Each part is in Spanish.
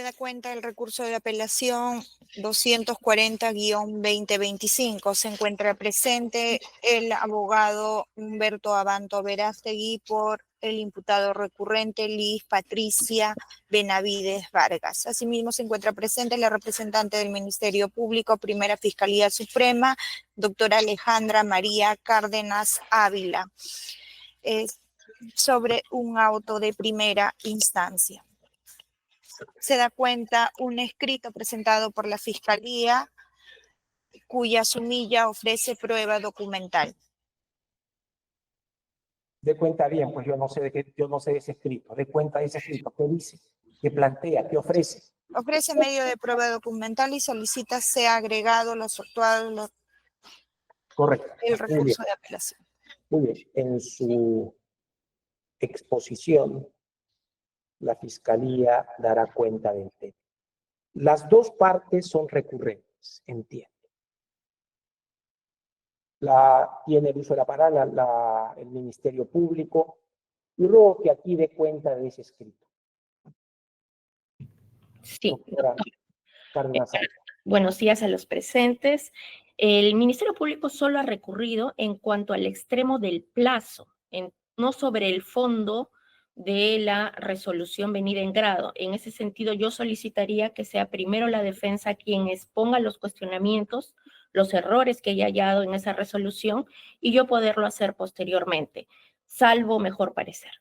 da cuenta el recurso de apelación 240-2025. Se encuentra presente el abogado Humberto Abanto Verástegui por el imputado recurrente Liz Patricia Benavides Vargas. Asimismo, se encuentra presente la representante del Ministerio Público, Primera Fiscalía Suprema, doctora Alejandra María Cárdenas Ávila, sobre un auto de primera instancia. Se da cuenta un escrito presentado por la Fiscalía cuya sumilla ofrece prueba documental. De cuenta bien, pues yo no sé de ese escrito. De cuenta de ese escrito. ¿Qué dice? ¿Qué plantea? ¿Qué ofrece? Ofrece medio de prueba documental y solicita sea agregado Correcto. el recurso de apelación. Muy bien. En su exposición, la Fiscalía dará cuenta del tema. Las dos partes son recurrentes, entiendo. Tiene el uso de la palabra el Ministerio Público, y luego que aquí dé cuenta de ese escrito. Sí, doctor. Buenos días a los presentes. El Ministerio Público solo ha recurrido en cuanto al extremo del plazo, no sobre el fondo de la resolución venida en grado. En ese sentido, yo solicitaría que sea primero la defensa quien exponga los cuestionamientos, los errores que haya hallado en esa resolución, y yo poderlo hacer posteriormente, salvo mejor parecer.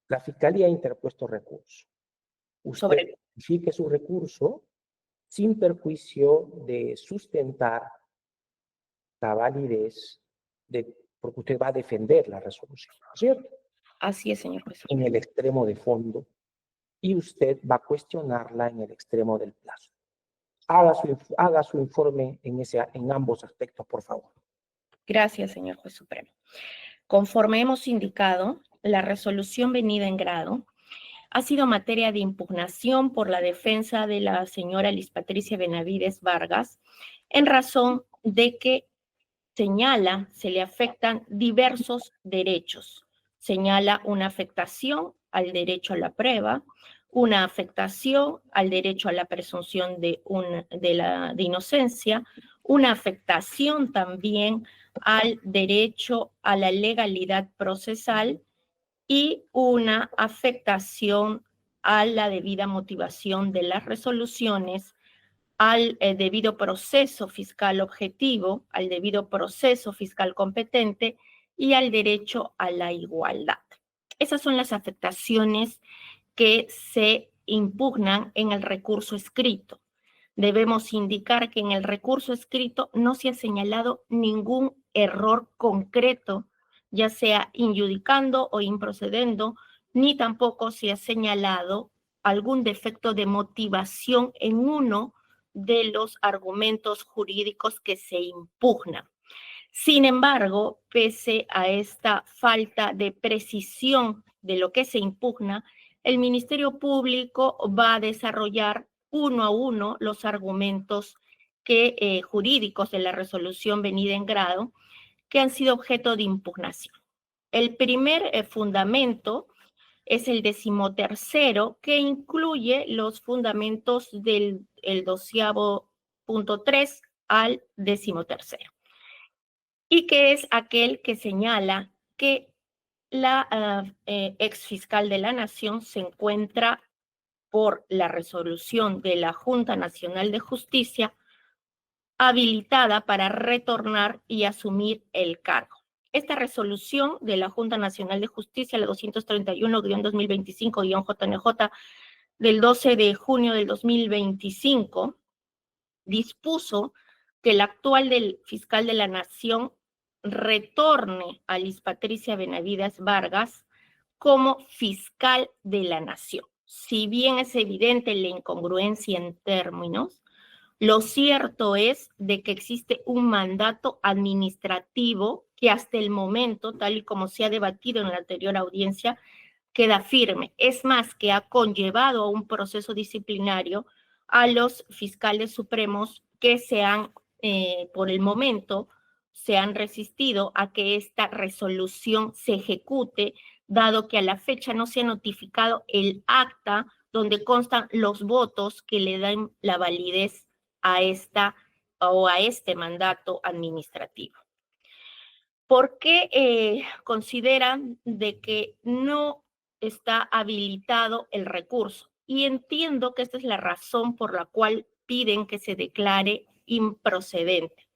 La Fiscalía ha interpuesto recurso. Usted justifique su recurso sin perjuicio de sustentar la validez porque usted va a defender la resolución, ¿cierto? Así es, señor juez. En el extremo de fondo, y usted va a cuestionarla en el extremo del plazo. Haga su informe en ambos aspectos, por favor. Gracias, señor juez supremo. Conforme hemos indicado, la resolución venida en grado ha sido materia de impugnación por la defensa de la señora Liz Patricia Benavides Vargas, en razón de que se le afectan diversos derechos. Señala una afectación al derecho a la prueba, una afectación al derecho a la presunción de inocencia, una afectación también al derecho a la legalidad procesal y una afectación a la debida motivación de las resoluciones, al debido proceso fiscal objetivo, al debido proceso fiscal competente y al derecho a la igualdad. Esas son las afectaciones que se impugnan en el recurso escrito. Debemos indicar que en el recurso escrito no se ha señalado ningún error concreto, ya sea injudicando o improcedendo, ni tampoco se ha señalado algún defecto de motivación en uno de los argumentos jurídicos que se impugnan. Sin embargo, pese a esta falta de precisión de lo que se impugna, el Ministerio Público va a desarrollar uno a uno los argumentos jurídicos de la resolución venida en grado que han sido objeto de impugnación. El primer fundamento es el 13º, que incluye los fundamentos del 12.3 al 13º, y que es aquel que señala que la ex fiscal de la Nación se encuentra por la resolución de la Junta Nacional de Justicia habilitada para retornar y asumir el cargo. Esta resolución de la Junta Nacional de Justicia, la 231-2025-JNJ del 12 de junio del 2025, dispuso que el actual fiscal de la Nación retorne a Liz Patricia Benavides Vargas como fiscal de la Nación. Si bien es evidente la incongruencia en términos, lo cierto es de que existe un mandato administrativo que hasta el momento, tal y como se ha debatido en la anterior audiencia, queda firme. Es más, que ha conllevado a un proceso disciplinario a los fiscales supremos que por el momento, se han resistido a que esta resolución se ejecute, dado que a la fecha no se ha notificado el acta donde constan los votos que le dan la validez a este mandato administrativo. ¿Por qué consideran de que no está habilitado el recurso? Y entiendo que esta es la razón por la cual piden que se declare improcedente.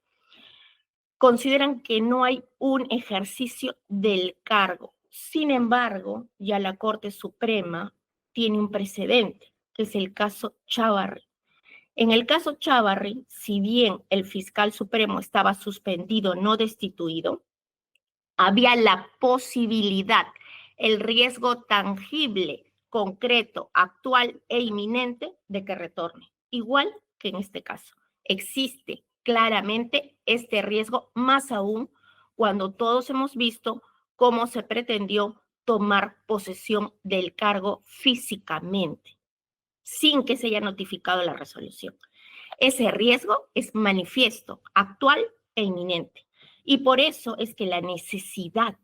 Consideran que no hay un ejercicio del cargo. Sin embargo, ya la Corte Suprema tiene un precedente, que es el caso Chávarri. En el caso Chávarri, si bien el fiscal supremo estaba suspendido, no destituido, había la posibilidad, el riesgo tangible, concreto, actual e inminente de que retorne. Igual que en este caso. Existe claramente este riesgo, más aún cuando todos hemos visto cómo se pretendió tomar posesión del cargo físicamente, sin que se haya notificado la resolución. Ese riesgo es manifiesto, actual e inminente. Y por eso es que la necesidad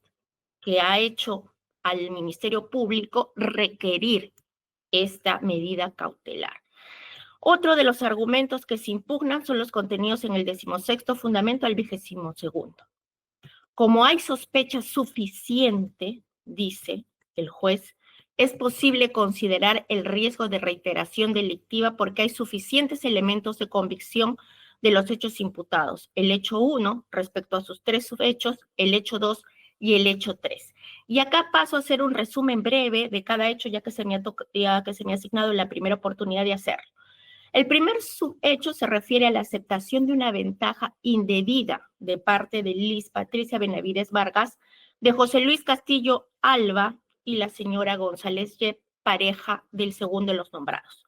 que ha hecho al Ministerio Público requerir esta medida cautelar. Otro de los argumentos que se impugnan son los contenidos en el 16º fundamento al 22º. Como hay sospecha suficiente, dice el juez, es posible considerar el riesgo de reiteración delictiva porque hay suficientes elementos de convicción de los hechos imputados. El hecho 1 respecto a sus 3 subhechos, el hecho 2 y el hecho 3. Y acá paso a hacer un resumen breve de cada hecho ya que se me ha asignado la primera oportunidad de hacerlo. El primer subhecho se refiere a la aceptación de una ventaja indebida de parte de Liz Patricia Benavides Vargas, de José Luis Castillo Alba y la señora González Yep, pareja del segundo de los nombrados.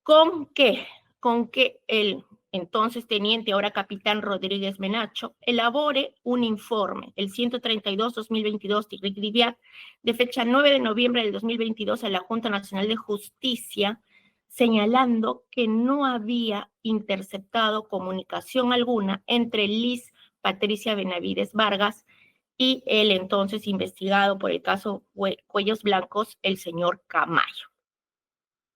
¿Con qué? Con que el entonces teniente, ahora capitán Rodríguez Menacho, elabore un informe, el 132-2022, de fecha 9 de noviembre del 2022 a la Junta Nacional de Justicia, señalando que no había interceptado comunicación alguna entre Liz Patricia Benavides Vargas y el entonces investigado por el caso Cuellos Blancos, el señor Camayo.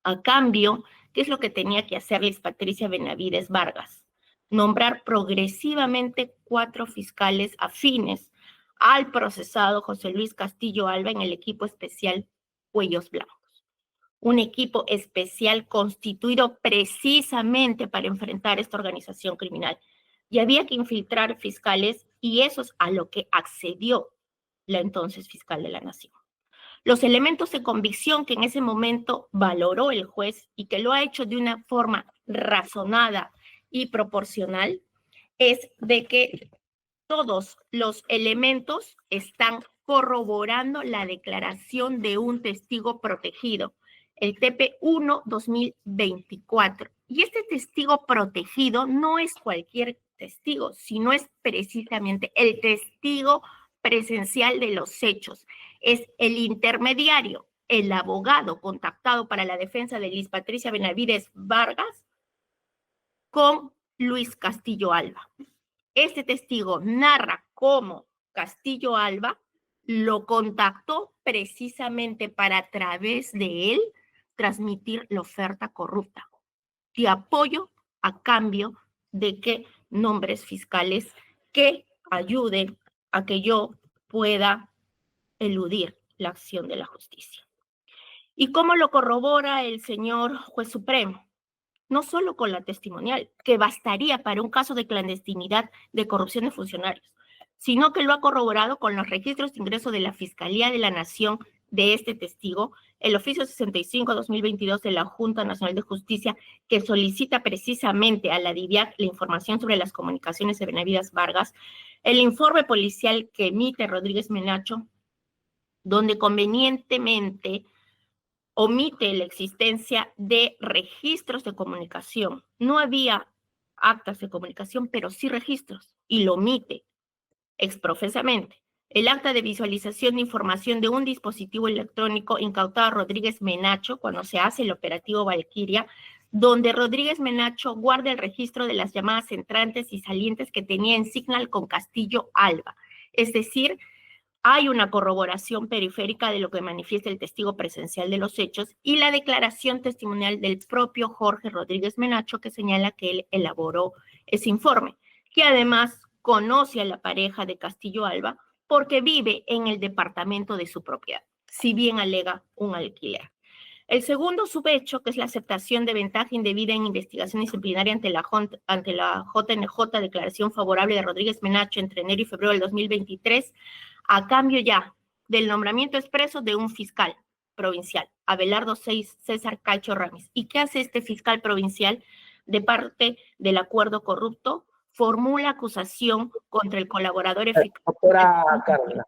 A cambio, ¿qué es lo que tenía que hacer Liz Patricia Benavides Vargas? Nombrar progresivamente 4 fiscales afines al procesado José Luis Castillo Alba en el equipo especial Cuellos Blancos. Un equipo especial constituido precisamente para enfrentar esta organización criminal. Y había que infiltrar fiscales y eso es a lo que accedió la entonces fiscal de la Nación. Los elementos de convicción que en ese momento valoró el juez y que lo ha hecho de una forma razonada y proporcional es de que todos los elementos están corroborando la declaración de un testigo protegido, el TP1 2024. Y este testigo protegido no es cualquier testigo, sino es precisamente el testigo presencial de los hechos. Es el intermediario, el abogado contactado para la defensa de Liz Patricia Benavides Vargas con Luis Castillo Alba. Este testigo narra cómo Castillo Alba lo contactó precisamente para a través de él transmitir la oferta corrupta de apoyo a cambio de que nombres fiscales que ayuden a que yo pueda eludir la acción de la justicia. ¿Y cómo lo corrobora el señor juez supremo? No solo con la testimonial, que bastaría para un caso de clandestinidad de corrupción de funcionarios, sino que lo ha corroborado con los registros de ingreso de la Fiscalía de la Nación de este testigo, el oficio 65-2022 de la Junta Nacional de Justicia, que solicita precisamente a la DIVIAC la información sobre las comunicaciones de Benavides Vargas, el informe policial que emite Rodríguez Menacho, donde convenientemente omite la existencia de registros de comunicación. No había actas de comunicación, pero sí registros, y lo omite exprofesamente. El acta de visualización de información de un dispositivo electrónico incautado a Rodríguez Menacho cuando se hace el operativo Valquiria, donde Rodríguez Menacho guarda el registro de las llamadas entrantes y salientes que tenía en Signal con Castillo Alba. Es decir, hay una corroboración periférica de lo que manifiesta el testigo presencial de los hechos y la declaración testimonial del propio Jorge Rodríguez Menacho, que señala que él elaboró ese informe, que además conoce a la pareja de Castillo Alba porque vive en el departamento de su propiedad, si bien alega un alquiler. El segundo subhecho, que es la aceptación de ventaja indebida en investigación disciplinaria ante la JNJ, declaración favorable de Rodríguez Menacho entre enero y febrero del 2023, a cambio ya del nombramiento expreso de un fiscal provincial, Abelardo César Cacho Ramis. ¿Y qué hace este fiscal provincial? De parte del acuerdo corrupto, formula acusación contra el colaborador eficaz. Doctora Carolina,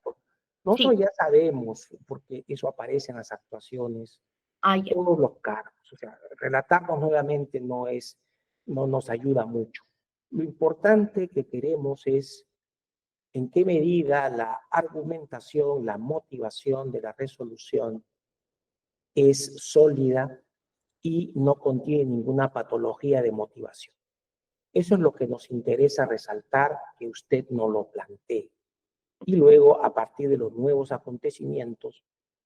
nosotros Sí. ya sabemos, porque eso aparece en las actuaciones, todos los cargos. O sea, relatarnos nuevamente no nos ayuda mucho. Lo importante que queremos es en qué medida la argumentación, la motivación de la resolución es sólida y no contiene ninguna patología de motivación. Eso es lo que nos interesa resaltar, que usted no lo plantee. Y luego, a partir de los nuevos acontecimientos,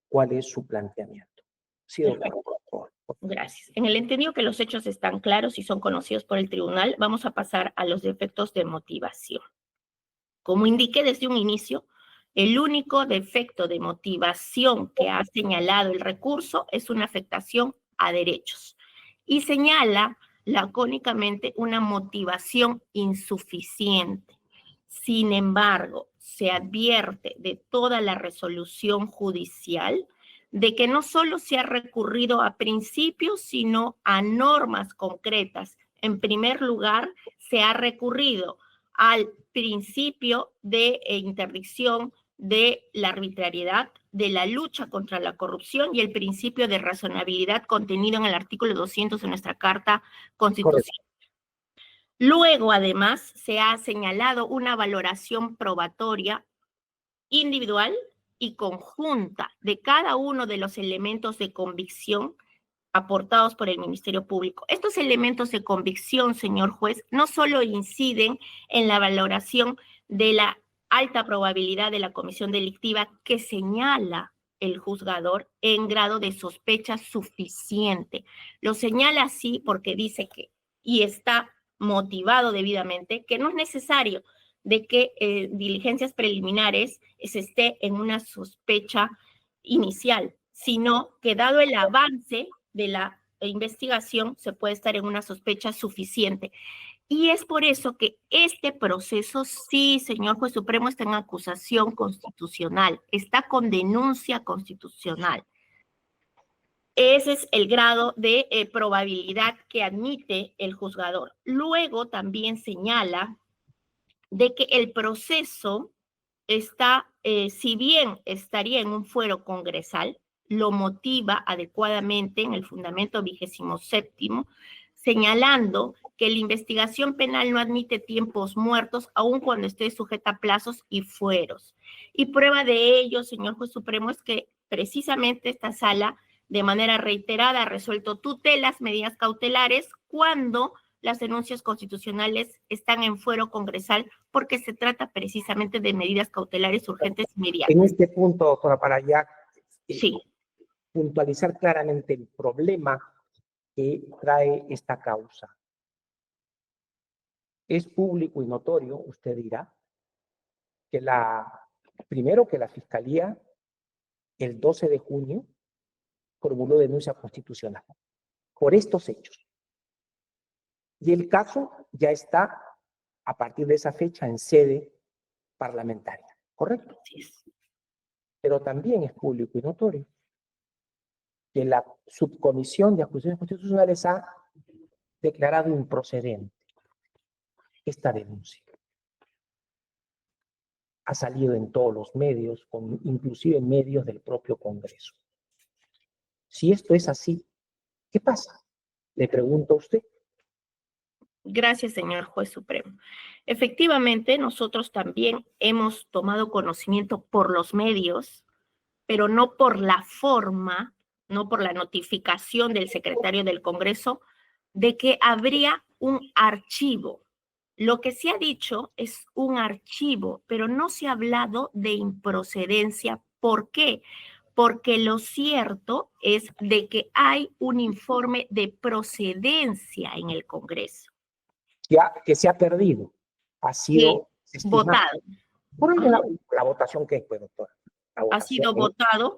¿cuál es su planteamiento? Sí, doctor. Gracias. En el entendido que los hechos están claros y son conocidos por el tribunal, vamos a pasar a los defectos de motivación. Como indiqué desde un inicio, el único defecto de motivación que ha señalado el recurso es una afectación a derechos y señala lacónicamente una motivación insuficiente. Sin embargo, se advierte de toda la resolución judicial de que no solo se ha recurrido a principios, sino a normas concretas. En primer lugar, se ha recurrido al principio de interdicción de la arbitrariedad, de la lucha contra la corrupción y el principio de razonabilidad contenido en el artículo 200 de nuestra Carta Constitucional. Luego, además, se ha señalado una valoración probatoria individual y conjunta de cada uno de los elementos de convicción aportados por el Ministerio Público. Estos elementos de convicción, señor juez, no solo inciden en la valoración de la alta probabilidad de la comisión delictiva que señala el juzgador en grado de sospecha suficiente. Lo señala así porque dice que, y está motivado debidamente, que no es necesario de que diligencias preliminares se esté en una sospecha inicial, sino que dado el avance de la investigación se puede estar en una sospecha suficiente. Y es por eso que este proceso, sí, señor juez supremo, está en acusación constitucional, está con denuncia constitucional. Ese es el grado de probabilidad que admite el juzgador. Luego también señala de que el proceso está, si bien estaría en un fuero congresal, lo motiva adecuadamente en el fundamento 27º, señalando que la investigación penal no admite tiempos muertos, aun cuando esté sujeta a plazos y fueros. Y prueba de ello, señor juez supremo, es que precisamente esta sala, de manera reiterada, ha resuelto tutelas, medidas cautelares, cuando las denuncias constitucionales están en fuero congresal porque se trata precisamente de medidas cautelares urgentes y inmediatas. En este punto, doctora, para ya sí, puntualizar claramente el problema que trae esta causa. Es público y notorio, usted dirá, que primero que la Fiscalía el 12 de junio formuló denuncia constitucional por estos hechos. Y el caso ya está a partir de esa fecha en sede parlamentaria, ¿correcto? Sí. Pero también es público y notorio que la Subcomisión de Acusaciones Constitucionales ha declarado improcedente esta denuncia. Ha salido en todos los medios, inclusive en medios del propio Congreso. Si esto es así, ¿qué pasa? Le pregunto a usted. Gracias, señor juez supremo. Efectivamente, nosotros también hemos tomado conocimiento por los medios, pero no por la forma, no por la notificación del secretario del Congreso, de que habría un archivo Lo que se ha dicho es un archivo, pero no se ha hablado de improcedencia. ¿Por qué? Porque lo cierto es de que hay un informe de procedencia en el Congreso. Que se ha perdido, ha sido Votado. Por la votación que es, pues, doctora. Ha sido votado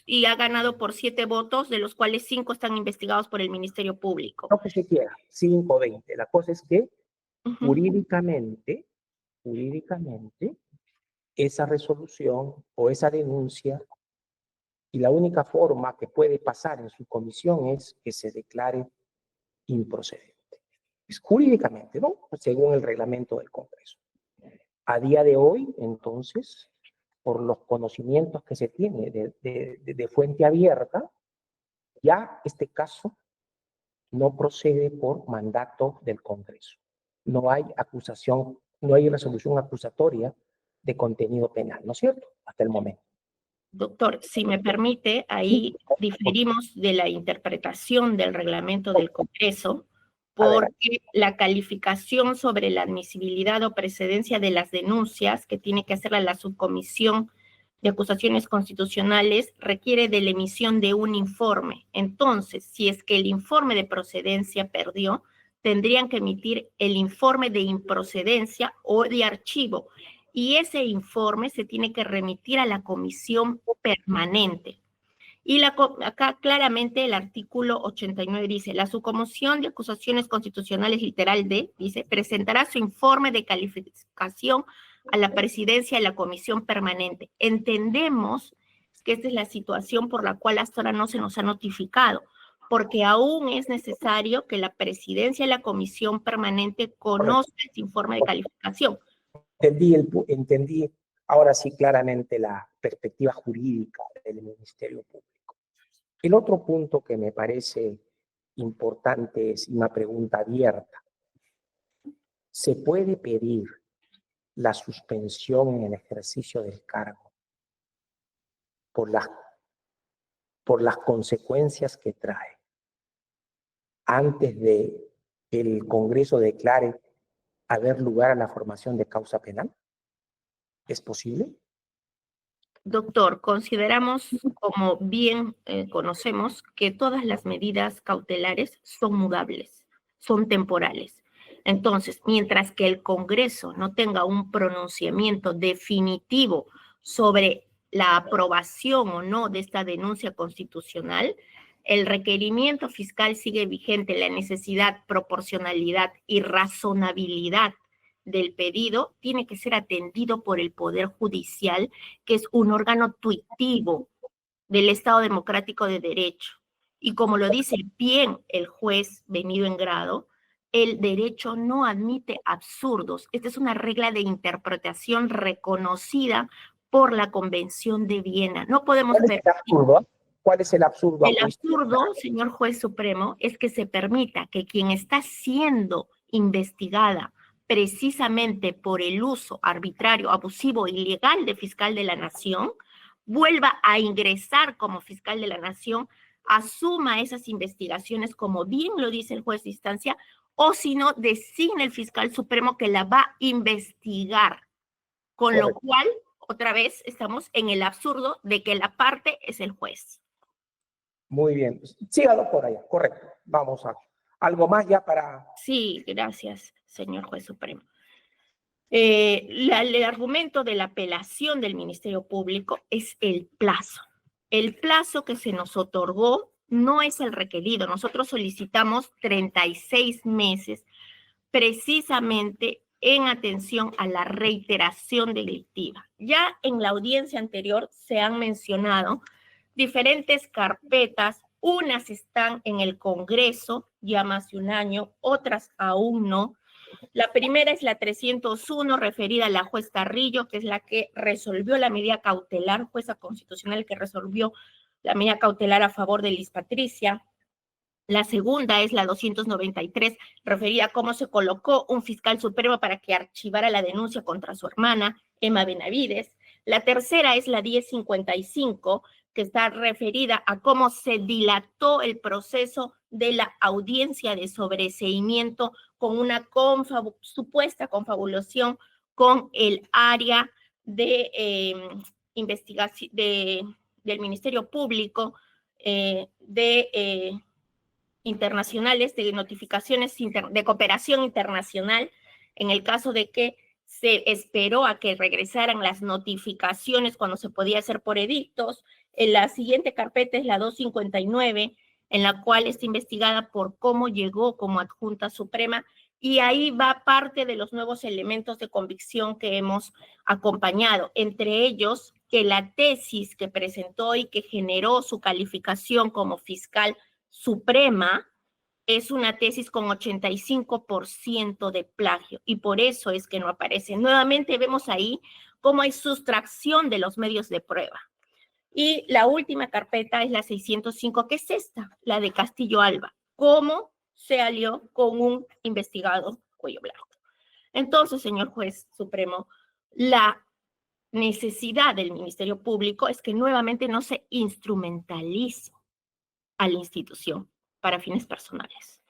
y ha ganado por 7 votos, de los cuales 5 están investigados por el Ministerio Público. No que se quiera, 5 o 20. La cosa es que jurídicamente, esa resolución o esa denuncia, y la única forma que puede pasar en su comisión es que se declare improcedente. Es jurídicamente, ¿no? Según el reglamento del Congreso. A día de hoy, entonces, por los conocimientos que se tiene de fuente abierta, ya este caso no procede por mandato del Congreso. No hay acusación, no hay resolución acusatoria de contenido penal, ¿no es cierto? Hasta el momento. Doctor, si me permite, ahí diferimos de la interpretación del reglamento del Congreso, porque la calificación sobre la admisibilidad o precedencia de las denuncias que tiene que hacerla la subcomisión de acusaciones constitucionales requiere de la emisión de un informe. Entonces, si es que el informe de procedencia perdió, tendrían que emitir el informe de improcedencia o de archivo, y ese informe se tiene que remitir a la comisión permanente. Y acá claramente el artículo 89 dice, la subcomisión de acusaciones constitucionales literal D, dice, presentará su informe de calificación a la presidencia de la comisión permanente. Entendemos que esta es la situación por la cual hasta ahora no se nos ha notificado, porque aún es necesario que la presidencia de la comisión permanente conozca este informe de calificación. Entendí ahora sí claramente la perspectiva jurídica del Ministerio Público. El otro punto que me parece importante es una pregunta abierta. ¿Se puede pedir la suspensión en el ejercicio del cargo por las consecuencias que trae antes de que el Congreso declare haber lugar a la formación de causa penal? ¿Es posible? Doctor, consideramos, como bien conocemos, que todas las medidas cautelares son mudables, son temporales. Entonces, mientras que el Congreso no tenga un pronunciamiento definitivo sobre la aprobación o no de esta denuncia constitucional, el requerimiento fiscal sigue vigente, la necesidad, proporcionalidad y razonabilidad del pedido tiene que ser atendido por el Poder Judicial, que es un órgano tuitivo del Estado Democrático de Derecho. Y como lo dice bien el juez venido en grado, el derecho no admite absurdos. Esta es una regla de interpretación reconocida por la Convención de Viena. No podemos permitir... ¿Cuál es el absurdo? El absurdo, señor juez supremo, es que se permita que quien está siendo investigada precisamente por el uso arbitrario, abusivo, ilegal de fiscal de la nación, vuelva a ingresar como fiscal de la nación, asuma esas investigaciones como bien lo dice el juez de instancia, o si no, designe el fiscal supremo que la va a investigar. Con lo cual, otra vez, estamos en el absurdo de que la parte es el juez. Muy bien. Sígalo por allá, correcto. Vamos a algo más ya para... Sí, gracias, señor juez supremo. El argumento de la apelación del Ministerio Público es el plazo. El plazo que se nos otorgó no es el requerido. Nosotros solicitamos 36 meses precisamente en atención a la reiteración delictiva. Ya en la audiencia anterior se han mencionado diferentes carpetas, unas están en el Congreso ya más de un año, otras aún no. La primera es la 301, referida a la juez Carrillo, que es la que resolvió la medida cautelar, jueza constitucional que resolvió la medida cautelar a favor de Liz Patricia. La segunda es la 293, referida a cómo se colocó un fiscal supremo para que archivara la denuncia contra su hermana, Emma Benavides. La tercera es la 1055, que está referida a cómo se dilató el proceso de la audiencia de sobreseimiento con una supuesta confabulación con el área de investigación del Ministerio Público internacionales, de notificaciones de cooperación internacional, en el caso de que se esperó a que regresaran las notificaciones cuando se podía hacer por edictos. La siguiente carpeta es la 259, en la cual está investigada por cómo llegó como adjunta suprema, y ahí va parte de los nuevos elementos de convicción que hemos acompañado, entre ellos que la tesis que presentó y que generó su calificación como fiscal suprema es una tesis con 85% de plagio, y por eso es que no aparece. Nuevamente vemos ahí cómo hay sustracción de los medios de prueba. Y la última carpeta es la 605, que es esta, la de Castillo Alba. ¿Cómo se alió con un investigado cuello blanco? Entonces, señor juez supremo, la necesidad del Ministerio Público es que nuevamente no se instrumentalice a la institución para fines personales.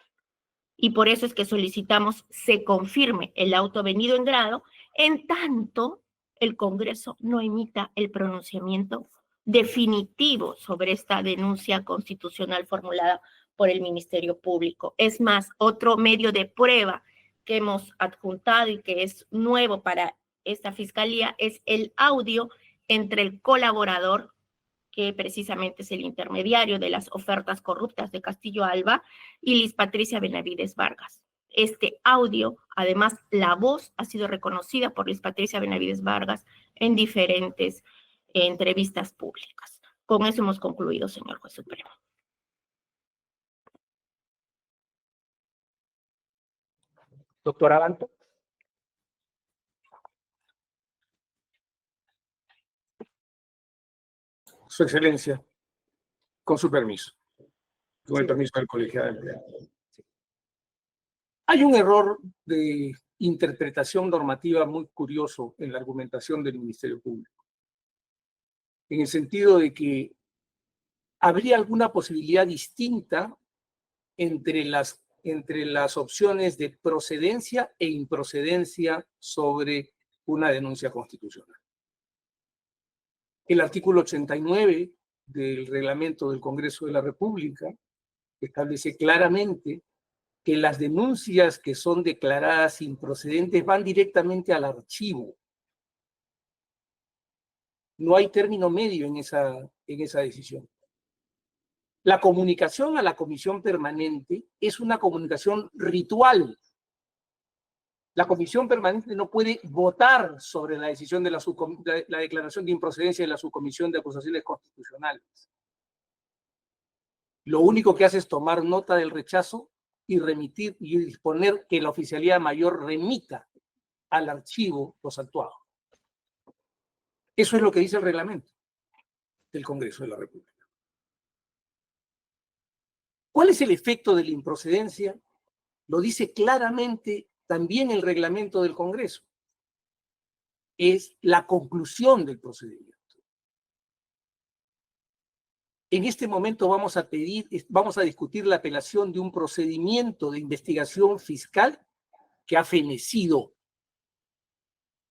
Y por eso es que solicitamos se confirme el auto venido en grado, en tanto el Congreso no emita el pronunciamiento definitivo sobre esta denuncia constitucional formulada por el Ministerio Público. Es más, otro medio de prueba que hemos adjuntado y que es nuevo para esta fiscalía es el audio entre el colaborador, que precisamente es el intermediario de las ofertas corruptas de Castillo Alba, y Liz Patricia Benavides Vargas. Este audio, además, la voz ha sido reconocida por Liz Patricia Benavides Vargas en diferentes entrevistas públicas. Con eso hemos concluido, señor juez supremo. Doctor Abanto. Su Excelencia, con su permiso, con el permiso del colegiado de empleados. Hay un error de interpretación normativa muy curioso en la argumentación del Ministerio Público, en el sentido de que habría alguna posibilidad distinta entre las opciones de procedencia e improcedencia sobre una denuncia constitucional. El artículo 89 del reglamento del Congreso de la República establece claramente que las denuncias que son declaradas improcedentes van directamente al archivo. No hay término medio en esa decisión. La comunicación a la comisión permanente es una comunicación ritual. La comisión permanente no puede votar sobre la decisión de la declaración de improcedencia de la subcomisión de acusaciones constitucionales. Lo único que hace es tomar nota del rechazo y remitir y disponer que la oficialía mayor remita al archivo los actuados. Eso es lo que dice el reglamento del Congreso de la República. ¿Cuál es el efecto de la improcedencia? Lo dice claramente también el reglamento del Congreso. Es la conclusión del procedimiento. En este momento vamos a discutir la apelación de un procedimiento de investigación fiscal que ha fenecido.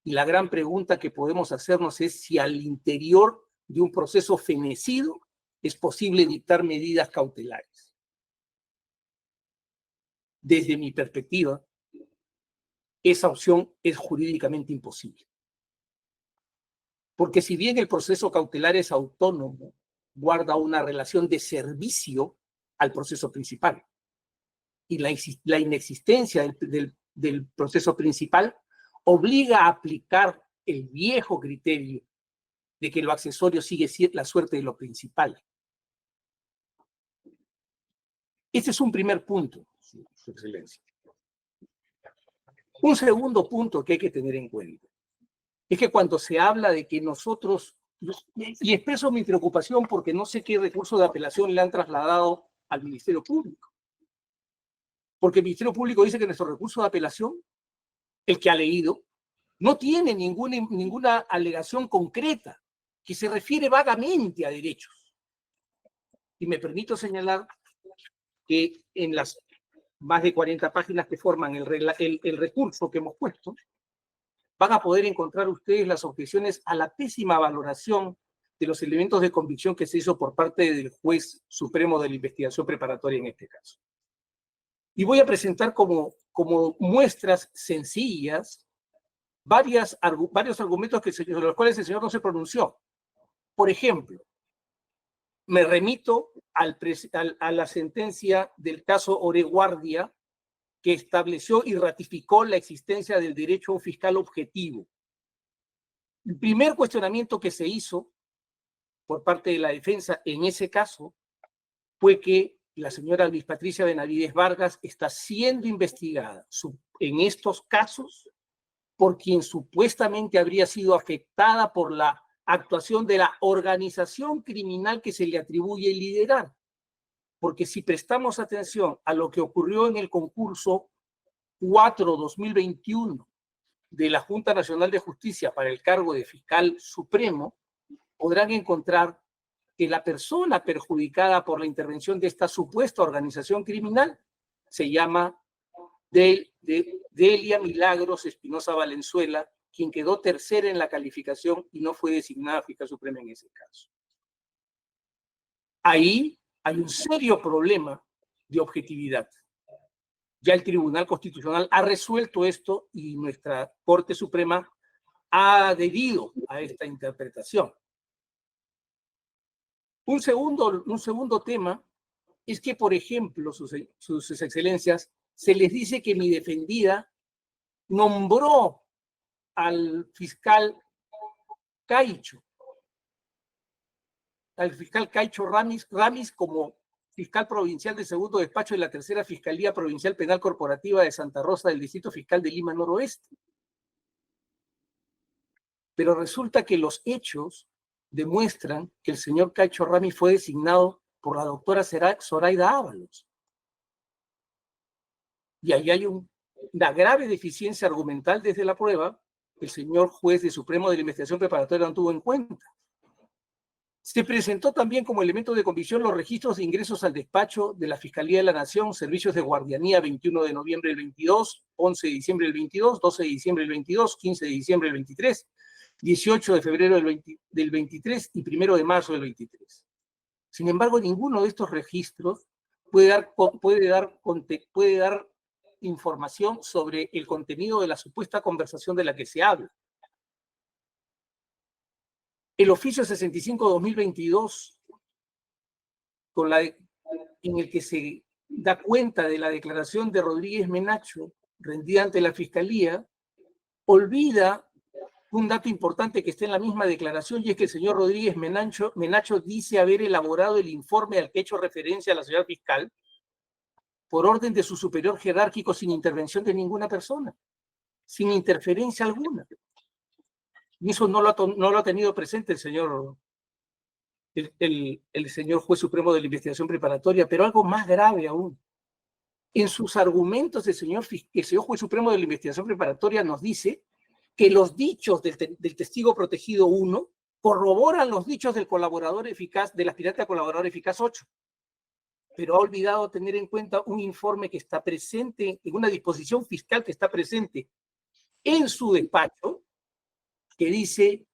Y la gran pregunta que podemos hacernos es si al interior de un proceso fenecido es posible dictar medidas cautelares. Desde mi perspectiva, esa opción es jurídicamente imposible. Porque si bien el proceso cautelar es autónomo, guarda una relación de servicio al proceso principal. Y la inexistencia del proceso principal obliga a aplicar el viejo criterio de que lo accesorio sigue la suerte de lo principal. Este es un primer punto, Su Excelencia. Un segundo punto que hay que tener en cuenta es que cuando se habla de que nosotros, y expreso mi preocupación porque no sé qué recurso de apelación le han trasladado al Ministerio Público, porque el Ministerio Público dice que nuestro recurso de apelación, el que ha leído, no tiene ninguna alegación concreta, que se refiere vagamente a derechos. Y me permito señalar que en las más de 40 páginas que forman el recurso que hemos puesto, van a poder encontrar ustedes las objeciones a la pésima valoración de los elementos de convicción que se hizo por parte del juez supremo de la investigación preparatoria en este caso. Y voy a presentar como muestras sencillas varios argumentos sobre los cuales el señor no se pronunció. Por ejemplo, me remito a la sentencia del caso Oreguardia, que estableció y ratificó la existencia del derecho a un fiscal objetivo. El primer cuestionamiento que se hizo por parte de la defensa en ese caso fue que la señora Luis Patricia Benavides Vargas está siendo investigada en estos casos por quien supuestamente habría sido afectada por la actuación de la organización criminal que se le atribuye liderar. Porque si prestamos atención a lo que ocurrió en el concurso 4-2021 de la Junta Nacional de Justicia para el cargo de fiscal supremo, podrán encontrar que la persona perjudicada por la intervención de esta supuesta organización criminal se llama Delia Milagros Espinosa Valenzuela, quien quedó tercera en la calificación y no fue designada fiscal suprema en ese caso. Ahí hay un serio problema de objetividad. Ya el Tribunal Constitucional ha resuelto esto y nuestra Corte Suprema ha adherido a esta interpretación. Un segundo tema es que, por ejemplo, sus excelencias, se les dice que mi defendida nombró al fiscal Caicho Ramis como fiscal provincial del segundo despacho de la tercera Fiscalía Provincial Penal Corporativa de Santa Rosa del Distrito Fiscal de Lima Noroeste. Pero resulta que los hechos demuestran que el señor Caicho Ramis fue designado por la doctora Zoraida Ábalos. Y ahí hay una grave deficiencia argumental desde la prueba que el señor juez de Supremo de la Investigación Preparatoria no tuvo en cuenta. Se presentó también como elemento de convicción los registros de ingresos al despacho de la Fiscalía de la Nación, servicios de guardianía 21 de noviembre del 22, 11 de diciembre del 22, 12 de diciembre del 22, 15 de diciembre del 23, 18 de febrero del 23 y 1 de marzo del 23. Sin embargo, ninguno de estos registros puede dar información sobre el contenido de la supuesta conversación de la que se habla. El oficio 65-2022, en el que se da cuenta de la declaración de Rodríguez Menacho rendida ante la Fiscalía, olvida un dato importante que está en la misma declaración, y es que el señor Rodríguez Menacho dice haber elaborado el informe al que he hecho referencia a la señora fiscal por orden de su superior jerárquico sin intervención de ninguna persona, sin interferencia alguna. Y eso no lo ha tenido presente el señor juez supremo de la investigación preparatoria, pero algo más grave aún. En sus argumentos, el señor juez supremo de la investigación preparatoria nos dice que los dichos del testigo protegido 1 corroboran los dichos del colaborador eficaz, del aspirante a colaborador eficaz 8. Pero ha olvidado tener en cuenta un informe que está presente, en una disposición fiscal que está presente en su despacho, que dice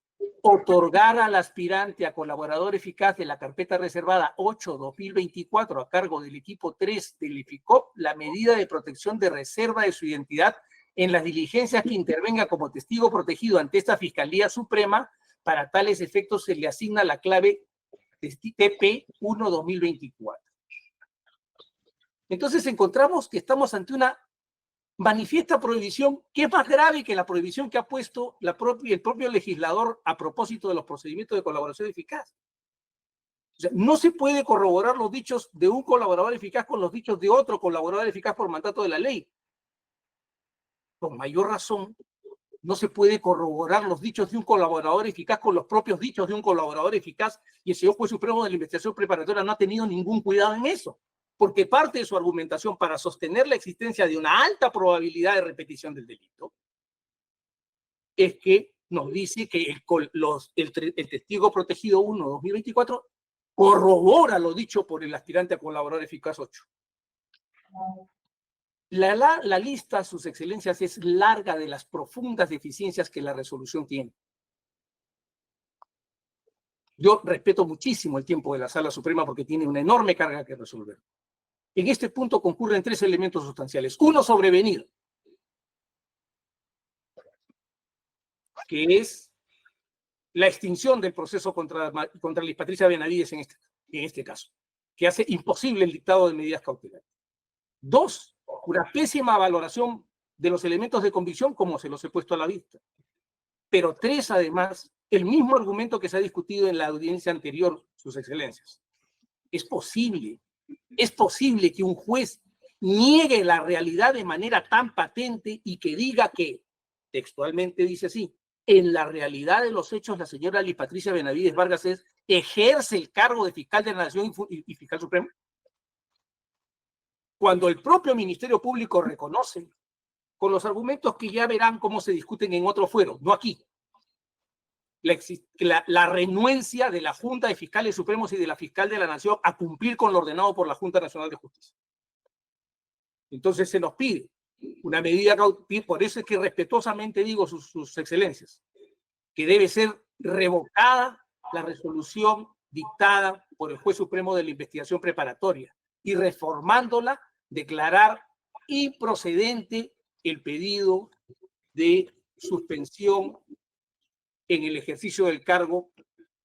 otorgar al aspirante a colaborador eficaz de la carpeta reservada 8-2024 a cargo del equipo 3 del EFICOP la medida de protección de reserva de su identidad en las diligencias que intervenga como testigo protegido ante esta Fiscalía Suprema. Para tales efectos se le asigna la clave TP 1-2024. Entonces encontramos que estamos ante una manifiesta prohibición que es más grave que la prohibición que ha puesto el propio legislador a propósito de los procedimientos de colaboración eficaz. O sea, no se puede corroborar los dichos de un colaborador eficaz con los dichos de otro colaborador eficaz por mandato de la ley. Con mayor razón, no se puede corroborar los dichos de un colaborador eficaz con los propios dichos de un colaborador eficaz, y el señor juez supremo de la investigación preparatoria no ha tenido ningún cuidado en eso, porque parte de su argumentación para sostener la existencia de una alta probabilidad de repetición del delito es que nos dice que el testigo protegido 1-2024 corrobora lo dicho por el aspirante a colaborador eficaz 8. La lista, sus excelencias, es larga de las profundas deficiencias que la resolución tiene. Yo respeto muchísimo el tiempo de la Sala Suprema porque tiene una enorme carga que resolver. En este punto concurren 3 elementos sustanciales. Uno, sobrevenir, que es la extinción del proceso contra Liz Patricia Benavides en este caso, que hace imposible el dictado de medidas cautelares. 2, una pésima valoración de los elementos de convicción, como se los he puesto a la vista. Pero 3, además, el mismo argumento que se ha discutido en la audiencia anterior, sus excelencias. Es posible que un juez niegue la realidad de manera tan patente y que diga que, textualmente dice así, en la realidad de los hechos, la señora Liz Patricia Benavides Vargas ejerce el cargo de fiscal de la Nación y fiscal supremo. Cuando el propio Ministerio Público reconoce, con los argumentos que ya verán cómo se discuten en otro fuero, no aquí, la renuencia de la Junta de Fiscales Supremos y de la Fiscal de la Nación a cumplir con lo ordenado por la Junta Nacional de Justicia. Entonces se nos pide una medida cautelar, por eso es que respetuosamente digo sus excelencias, que debe ser revocada la resolución dictada por el juez supremo de la investigación preparatoria y reformándola, declarar improcedente el pedido de suspensión en el ejercicio del cargo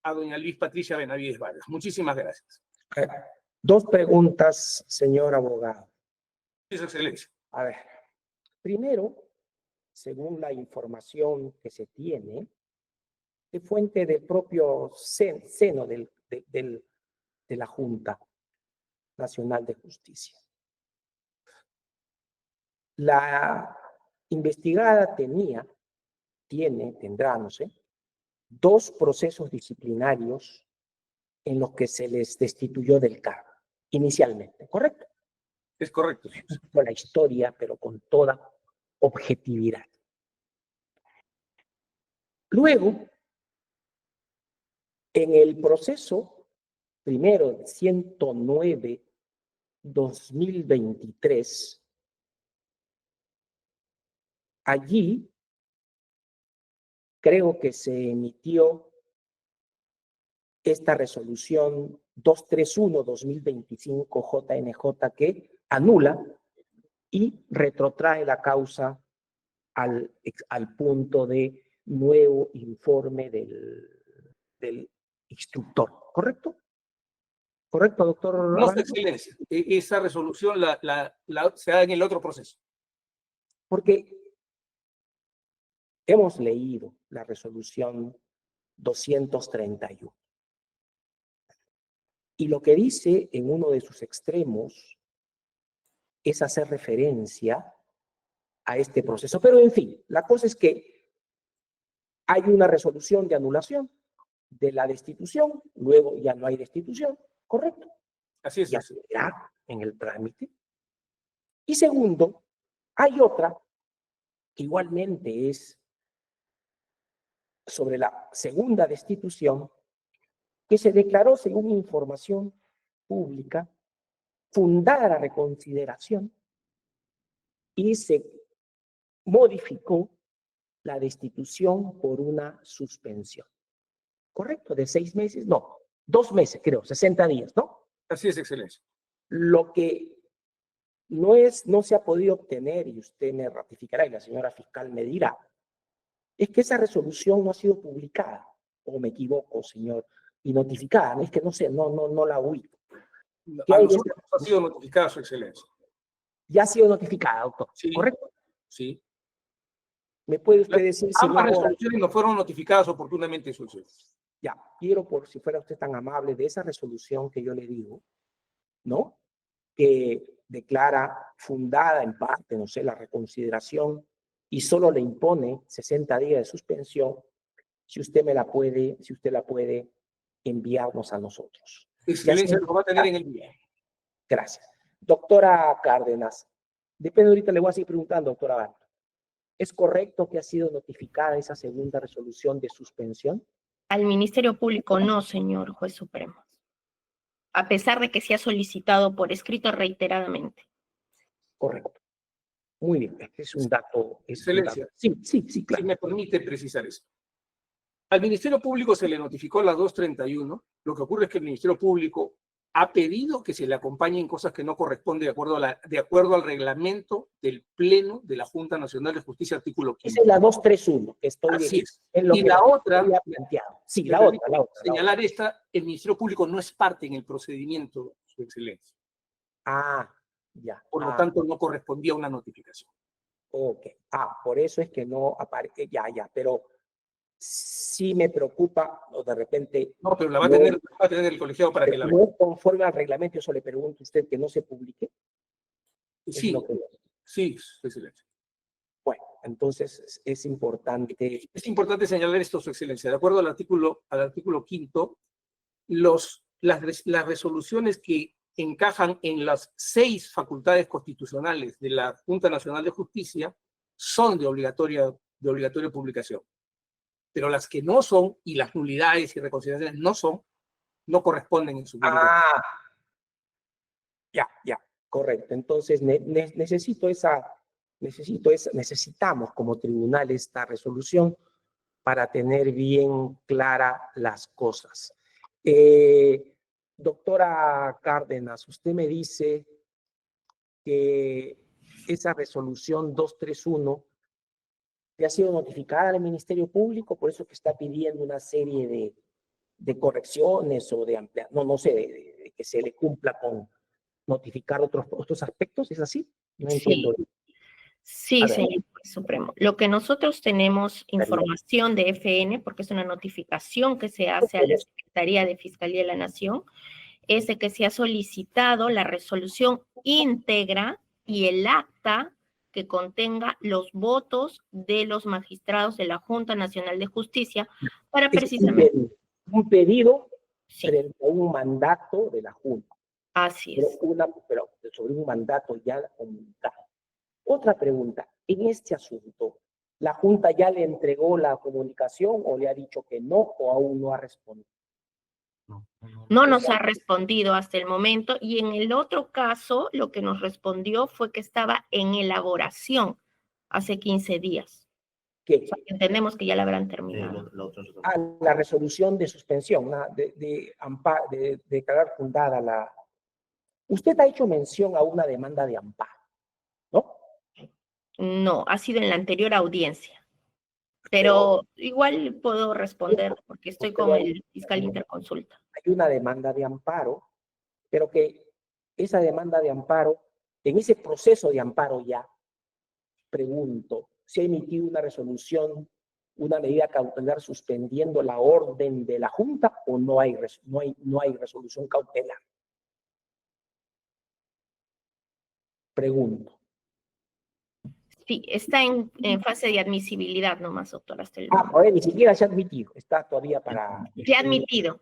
a doña Liz Patricia Benavides Vargas. Muchísimas gracias. 2 preguntas, señor abogado. Su excelencia. A ver, primero, según la información que se tiene, de fuente del propio seno de la Junta Nacional de Justicia. La investigada tendrá, no sé, 2 procesos disciplinarios en los que se les destituyó del cargo, inicialmente, ¿correcto? Es correcto. Con la historia, pero con toda objetividad. Luego, en el proceso primero 109/2023, allí creo que se emitió esta resolución 231/2025 JNJ que anula y retrotrae la causa al punto de nuevo informe del instructor, ¿correcto? ¿Correcto, doctor? No, su excelencia. Esa resolución se da en el otro proceso. Porque hemos leído la resolución 231. Y lo que dice en uno de sus extremos es hacer referencia a este proceso. Pero, en fin, la cosa es que hay una resolución de anulación de la destitución, luego ya no hay destitución, ¿correcto? Así es. Ya se verá en el trámite. Y segundo, hay otra que igualmente es sobre la segunda destitución, que se declaró, según información pública, fundada la reconsideración y se modificó la destitución por una suspensión. ¿Correcto? ¿De 6 meses? No, 2 meses, creo, 60 días, ¿no? Así es, excelencia. Lo que no se ha podido obtener, y usted me ratificará y la señora fiscal me dirá, es que esa resolución no ha sido publicada, o me equivoco, señor, y notificada. Es que no sé, no la ubico. A nosotros ha sido notificada, su excelencia. Ya ha sido notificada, doctor, Sí. ¿correcto? Sí. ¿Me puede usted decir si ambas resoluciones no fueron notificadas oportunamente, su excelencia? Ya, quiero, por si fuera usted tan amable, de esa resolución que yo le digo, ¿no? Que declara fundada en parte, no sé, la reconsideración y solo le impone 60 días de suspensión, si usted la puede enviarnos a nosotros. Excelencia, lo va a tener en el día. Gracias. Doctora Cárdenas, depende, ahorita le voy a seguir preguntando, doctora Barto. ¿Es correcto que ha sido notificada esa segunda resolución de suspensión? Al Ministerio Público no, señor juez supremo. a pesar de que se ha solicitado por escrito reiteradamente. Correcto. Muy bien, este es un dato. Excelencia. Sí, claro. Si me permite precisar eso. Al Ministerio Público se le notificó a las 2:31. Lo que ocurre es que el Ministerio Público ha pedido que se le acompañen cosas que no corresponden de acuerdo al reglamento del Pleno de la Junta Nacional de Justicia, artículo 15. Esa es la 231 que estoy. Así es. En lo Y que la otra, había planteado. Sí, la otra. Señalar esta, el Ministerio Público no es parte en el procedimiento, Su Excelencia. Ah, ya. Por lo tanto, no correspondía una notificación. Ok. Por eso es que no aparece. Ya, pero sí me preocupa, o de repente. No, pero la va a tener el colegiado para que la vea. No conforme al reglamento, yo le pregunto a usted que no se publique. Sí, sí, Su Excelencia. Bueno, entonces es importante. Es importante señalar esto, Su Excelencia. De acuerdo al artículo 5º, las resoluciones que encajan en las 6 facultades constitucionales de la Junta Nacional de Justicia son de obligatoria publicación. Pero las que no son, y las nulidades y reconsideraciones no corresponden en su publicación. Ya, correcto. Entonces necesitamos como tribunal esta resolución para tener bien claras las cosas. Doctora Cárdenas, usted me dice que esa resolución 231 ya ha sido notificada al Ministerio Público, por eso que está pidiendo una serie de correcciones o de ampliación, no sé, de que se le cumpla con notificar otros aspectos, ¿es así? No entiendo. Sí, señor Juez Supremo. Lo que nosotros tenemos información de FN, porque es una notificación que se hace a la Secretaría de Fiscalía de la Nación, es de que se ha solicitado la resolución íntegra y el acta que contenga los votos de los magistrados de la Junta Nacional de Justicia para precisamente... Un pedido sí, frente a un mandato de la Junta. Así es. Pero sobre un mandato ya comunicado. Otra pregunta, en este asunto, ¿la Junta ya le entregó la comunicación o le ha dicho que no o aún no ha respondido? No nos ha respondido hasta el momento, y en el otro caso lo que nos respondió fue que estaba en elaboración hace 15 días. ¿Qué? O sea, entendemos que ya la habrán terminado. La resolución de suspensión, de declarar fundada la... Usted ha hecho mención a una demanda de amparo, ¿no? No, ha sido en la anterior audiencia. Pero igual puedo responder porque estoy con el fiscal interconsulta. Hay una demanda de amparo, pero que esa demanda de amparo, en ese proceso de amparo ya, pregunto, ¿se ha emitido una resolución, una medida cautelar suspendiendo la orden de la Junta o no hay resolución cautelar? Pregunto. Sí, está en fase de admisibilidad nomás, doctora. Ni siquiera se ha admitido, está todavía para... Se ha admitido.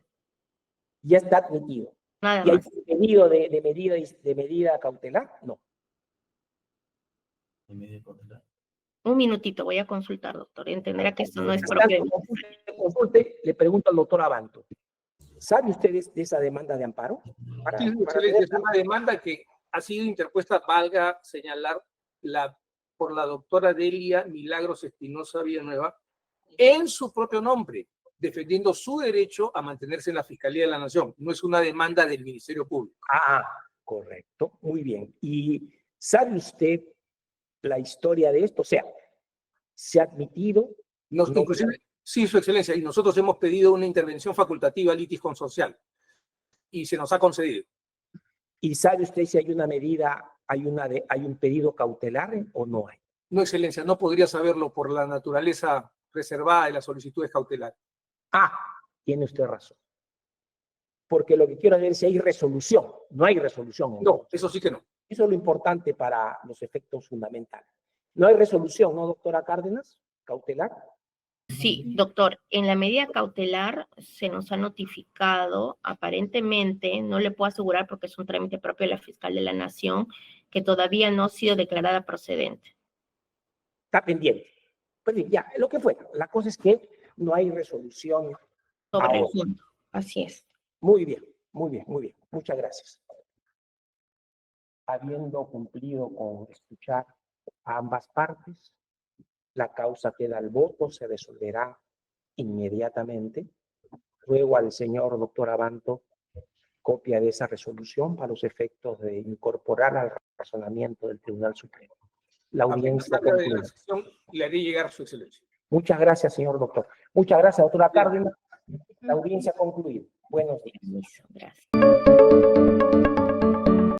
Ya está admitido. Nada ¿Y hay más. pedido de medida cautelar? No. Un minutito, voy a consultar, doctor. Entenderá que esto no es propio. Consulte, le pregunto al doctor Abanto. ¿Sabe usted de esa demanda de amparo? Sí, es una demanda que ha sido interpuesta, valga señalar, por la doctora Delia Milagros Espinosa Villanueva, en su propio nombre, defendiendo su derecho a mantenerse en la Fiscalía de la Nación. No es una demanda del Ministerio Público. Correcto, muy bien. ¿Y sabe usted la historia de esto? O sea, ¿se ha admitido? Inclusive, sí, Su Excelencia, y nosotros hemos pedido una intervención facultativa litis consorcial y se nos ha concedido. ¿Y sabe usted si hay una medida, hay un pedido cautelar o no hay? No, Excelencia, no podría saberlo por la naturaleza reservada de las solicitudes cautelares. Tiene usted razón. Porque lo que quiero ver es si hay resolución. No hay resolución. No, eso sí que no. Eso es lo importante para los efectos fundamentales. No hay resolución, ¿no, doctora Cárdenas? ¿Cautelar? Sí, doctor. En la medida cautelar se nos ha notificado, aparentemente, no le puedo asegurar porque es un trámite propio de la Fiscal de la Nación, que todavía no ha sido declarada procedente. Está pendiente. Pues ya, lo que fuera. La cosa es que no hay resolución sobre el punto. Así es. Muy bien, Muy bien, muy bien. Muchas gracias. Habiendo cumplido con escuchar a ambas partes, la causa queda al voto, se resolverá inmediatamente. Ruego al señor doctor Abanto copia de esa resolución para los efectos de incorporar al razonamiento del Tribunal Supremo. La audiencia concluye. Le haré llegar a su excelencia. Muchas gracias, señor doctor. Muchas gracias, doctora Cárdenas. La audiencia concluida. Buenos días. Permiso, gracias.